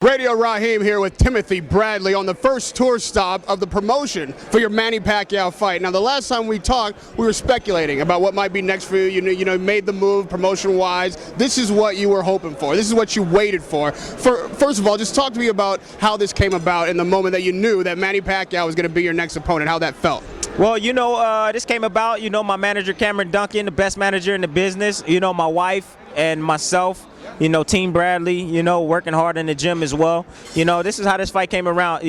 Radio Rahim here with Timothy Bradley on the first tour stop of the promotion for your Manny Pacquiao fight. Now, the last time we talked, we were speculating about what might be next for you. You know, made the move promotion-wise. This is what you were hoping for. This is what you waited for. First of all, just talk to me about how this came about in the moment that you knew that Manny Pacquiao was going to be your next opponent, how that felt. Well, this came about, my manager, Cameron Duncan, the best manager in the business, my wife and myself, Team Bradley, working hard in the gym as well. This is how this fight came about.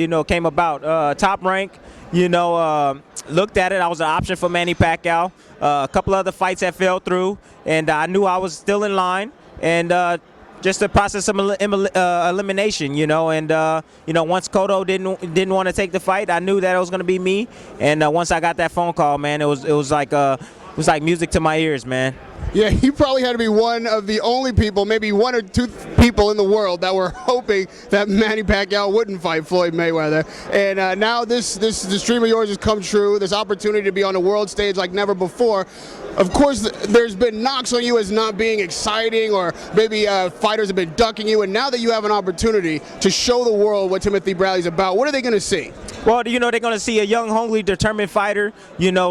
Top Rank, looked at it. I was an option for Manny Pacquiao. A couple other fights that fell through, and I knew I was still in line. And just the process of elimination, and once Cotto didn't want to take the fight, I knew that it was going to be me. And once I got that phone call, man, it was like music to my ears, man. Yeah, you probably had to be one of the only people, maybe one or two people in the world that were hoping that Manny Pacquiao wouldn't fight Floyd Mayweather. And now this dream of yours has come true, this opportunity to be on a world stage like never before. Of course, there's been knocks on you as not being exciting, or maybe fighters have been ducking you, and now that you have an opportunity to show the world what Timothy Bradley's about, what are they going to see? Well, they're going to see a young, hungry, determined fighter,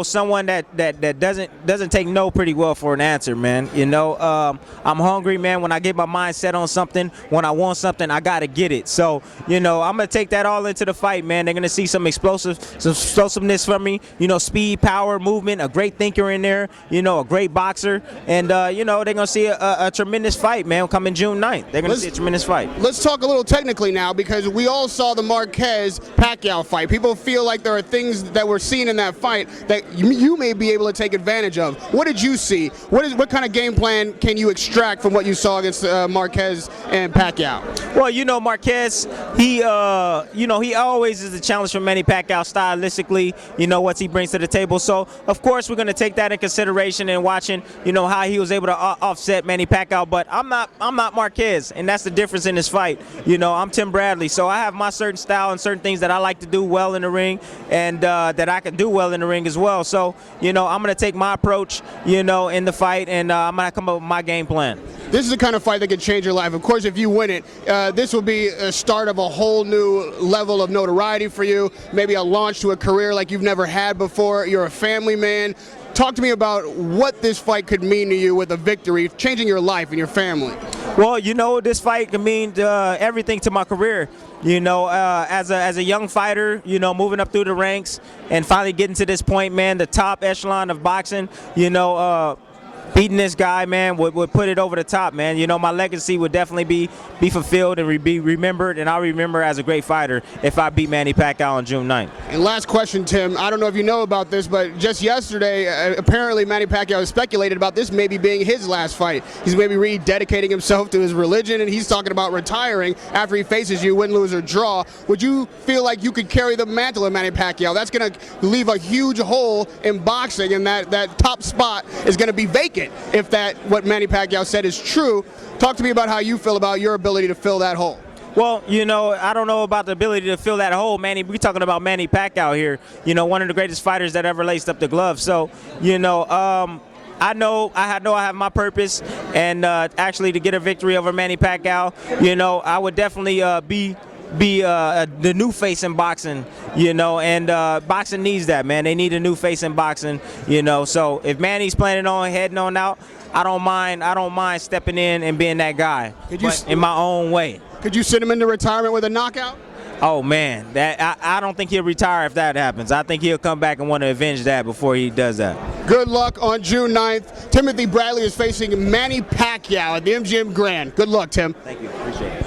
someone that doesn't take no pretty well for an answer, man. I'm hungry, man. When I get my mind set on something, when I want something, I got to get it. So, I'm going to take that all into the fight, man. They're going to see some explosiveness from me, speed, power, movement, a great thinker in there, a great boxer. And, they're going to see a tremendous fight, man, coming June 9th. They're going to see a tremendous fight. Let's talk a little technically now, because we all saw the Marquez Pacquiao fight. People feel like there are things that were seen in that fight that you may be able to take advantage of. What did you see? What kind of game plan can you extract from what you saw against Marquez and Pacquiao? Well, Marquez, he always is a challenge for Manny Pacquiao stylistically, what he brings to the table. So, of course, we're going to take that in consideration and watching, how he was able to offset Manny Pacquiao. But I'm not Marquez, and that's the difference in this fight. I'm Tim Bradley, so I have my certain style and certain things that I like to do well in the ring, and that I can do well in the ring as well. So, I'm going to take my approach, in the fight, and I'm going to come up with my game plan. This is the kind of fight that can change your life. Of course, if you win it, this will be a start of a whole new level of notoriety for you, maybe a launch to a career like you've never had before. You're a family man. Talk to me about what this fight could mean to you with a victory, changing your life and your family. Well, this fight can mean everything to my career. As a young fighter, moving up through the ranks and finally getting to this point, man, the top echelon of boxing, beating this guy, man, would put it over the top, man. My legacy would definitely be fulfilled and be remembered, and I'll remember as a great fighter if I beat Manny Pacquiao on June 9th. And last question, Tim. I don't know if you know about this, but just yesterday, apparently Manny Pacquiao has speculated about this maybe being his last fight. He's maybe rededicating himself to his religion, and he's talking about retiring after he faces you, win, lose, or draw. Would you feel like you could carry the mantle of Manny Pacquiao? That's going to leave a huge hole in boxing, and that top spot is going to be vacant. If what Manny Pacquiao said is true, talk to me about how you feel about your ability to fill that hole. Well, I don't know about the ability to fill that hole, Manny. We're talking about Manny Pacquiao here, one of the greatest fighters that ever laced up the glove. So, I know I have my purpose, and actually to get a victory over Manny Pacquiao, I would definitely be the new face in boxing, and boxing needs that, man. They need a new face in boxing, So if Manny's planning on heading on out, I don't mind stepping in and being that guy, in my own way. Could you send him into retirement with a knockout? Oh man, I don't think he'll retire if that happens. I think he'll come back and want to avenge that before he does that. Good luck on June 9th. Timothy Bradley is facing Manny Pacquiao at the MGM Grand. Good luck, Tim. Thank you. Appreciate it.